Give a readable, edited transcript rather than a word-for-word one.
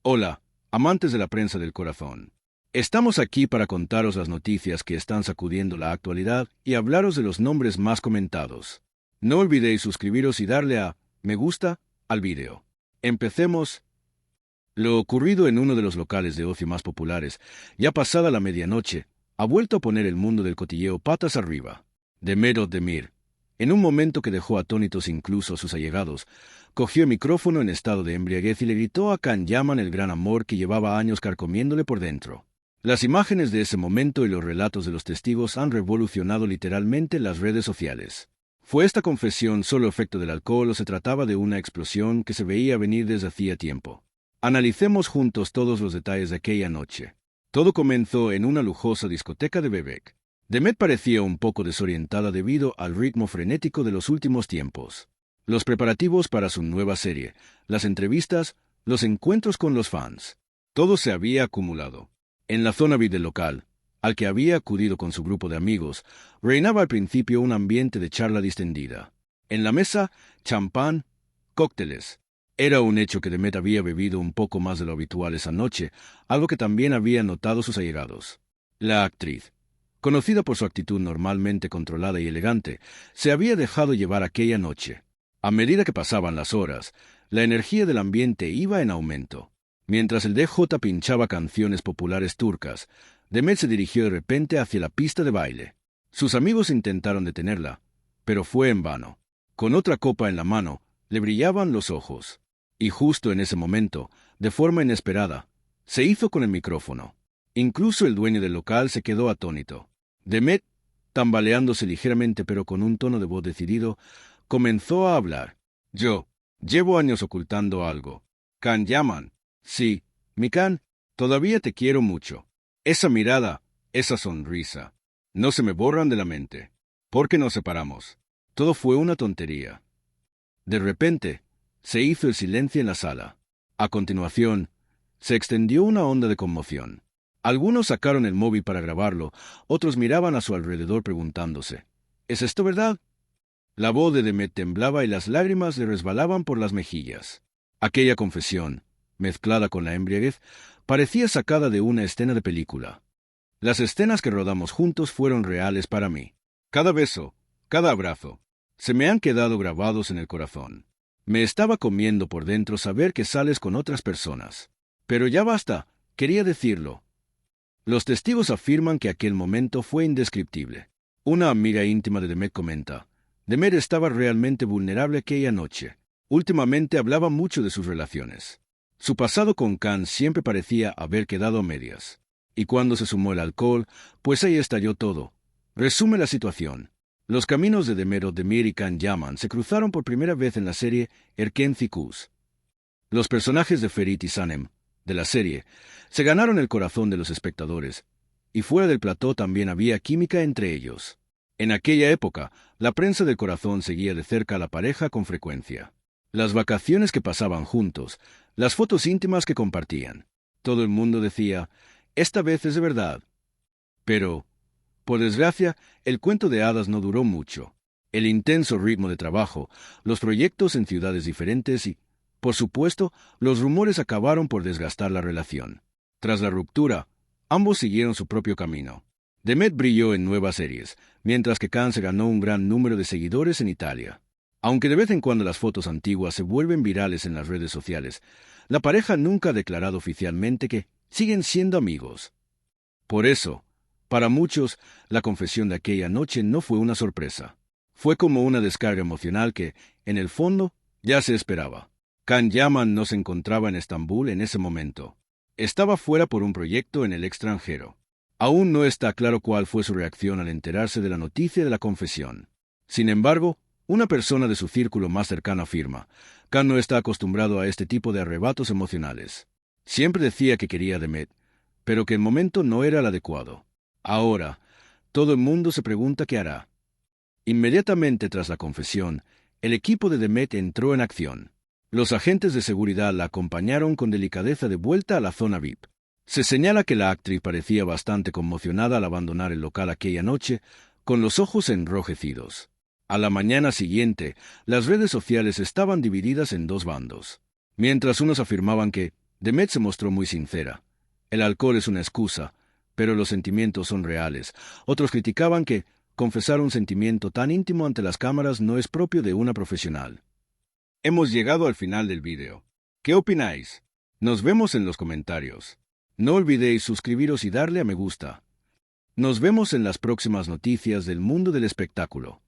Hola, amantes de la prensa del corazón. Estamos aquí para contaros las noticias que están sacudiendo la actualidad y hablaros de los nombres más comentados. No olvidéis suscribiros y darle a me gusta al vídeo. Empecemos. Lo ocurrido en uno de los locales de ocio más populares, ya pasada la medianoche, ha vuelto a poner el mundo del cotilleo patas arriba. Demet Özdemir, en un momento que dejó atónitos incluso a sus allegados, cogió el micrófono en estado de embriaguez y le gritó a Can Yaman el gran amor que llevaba años carcomiéndole por dentro. Las imágenes de ese momento y los relatos de los testigos han revolucionado literalmente las redes sociales. ¿Fue esta confesión solo efecto del alcohol o se trataba de una explosión que se veía venir desde hacía tiempo? Analicemos juntos todos los detalles de aquella noche. Todo comenzó en una lujosa discoteca de Bebek. Demet parecía un poco desorientada debido al ritmo frenético de los últimos tiempos. Los preparativos para su nueva serie, las entrevistas, los encuentros con los fans. Todo se había acumulado. En la zona VIP del local, al que había acudido con su grupo de amigos, reinaba al principio un ambiente de charla distendida. En la mesa, champán, cócteles. Era un hecho que Demet había bebido un poco más de lo habitual esa noche, algo que también habían notado sus allegados. La actriz, conocida por su actitud normalmente controlada y elegante, se había dejado llevar aquella noche. A medida que pasaban las horas, la energía del ambiente iba en aumento. Mientras el DJ pinchaba canciones populares turcas, Demet se dirigió de repente hacia la pista de baile. Sus amigos intentaron detenerla, pero fue en vano. Con otra copa en la mano, le brillaban los ojos. Y justo en ese momento, de forma inesperada, se hizo con el micrófono. Incluso el dueño del local se quedó atónito. Demet, tambaleándose ligeramente pero con un tono de voz decidido, comenzó a hablar. Yo llevo años ocultando algo. Can Yaman. Sí, mi Can, todavía te quiero mucho. Esa mirada, esa sonrisa, no se me borran de la mente. ¿Por qué nos separamos? Todo fue una tontería. De repente, se hizo el silencio en la sala. A continuación, se extendió una onda de conmoción. Algunos sacaron el móvil para grabarlo, otros miraban a su alrededor preguntándose, ¿es esto verdad? La voz de Demet temblaba y las lágrimas le resbalaban por las mejillas. Aquella confesión, mezclada con la embriaguez, parecía sacada de una escena de película. Las escenas que rodamos juntos fueron reales para mí. Cada beso, cada abrazo, se me han quedado grabados en el corazón. Me estaba comiendo por dentro saber que sales con otras personas. Pero ya basta, quería decirlo. Los testigos afirman que aquel momento fue indescriptible. Una amiga íntima de Demet comenta, Demet estaba realmente vulnerable aquella noche. Últimamente hablaba mucho de sus relaciones. Su pasado con Can siempre parecía haber quedado a medias. Y cuando se sumó el alcohol, pues ahí estalló todo. Resume la situación. Los caminos de Demet Özdemir y Can Yaman se cruzaron por primera vez en la serie Erken Fikus. Los personajes de Ferit y Sanem, de la serie, se ganaron el corazón de los espectadores, y fuera del plató también había química entre ellos. En aquella época, la prensa del corazón seguía de cerca a la pareja con frecuencia. Las vacaciones que pasaban juntos, las fotos íntimas que compartían. Todo el mundo decía, esta vez es de verdad. Pero, por desgracia, el cuento de hadas no duró mucho. El intenso ritmo de trabajo, los proyectos en ciudades diferentes y, por supuesto, los rumores acabaron por desgastar la relación. Tras la ruptura, ambos siguieron su propio camino. Demet brilló en nuevas series, mientras que Can se ganó un gran número de seguidores en Italia. Aunque de vez en cuando las fotos antiguas se vuelven virales en las redes sociales, la pareja nunca ha declarado oficialmente que siguen siendo amigos. Por eso, para muchos, la confesión de aquella noche no fue una sorpresa. Fue como una descarga emocional que, en el fondo, ya se esperaba. Can Yaman no se encontraba en Estambul en ese momento. Estaba fuera por un proyecto en el extranjero. Aún no está claro cuál fue su reacción al enterarse de la noticia de la confesión. Sin embargo, una persona de su círculo más cercano afirma, Can no está acostumbrado a este tipo de arrebatos emocionales. Siempre decía que quería a Demet, pero que el momento no era el adecuado. Ahora, todo el mundo se pregunta qué hará. Inmediatamente tras la confesión, el equipo de Demet entró en acción. Los agentes de seguridad la acompañaron con delicadeza de vuelta a la zona VIP. Se señala que la actriz parecía bastante conmocionada al abandonar el local aquella noche, con los ojos enrojecidos. A la mañana siguiente, las redes sociales estaban divididas en dos bandos. Mientras unos afirmaban que Demet se mostró muy sincera. El alcohol es una excusa, pero los sentimientos son reales. Otros criticaban que confesar un sentimiento tan íntimo ante las cámaras no es propio de una profesional. Hemos llegado al final del vídeo. ¿Qué opináis? Nos vemos en los comentarios. No olvidéis suscribiros y darle a me gusta. Nos vemos en las próximas noticias del mundo del espectáculo.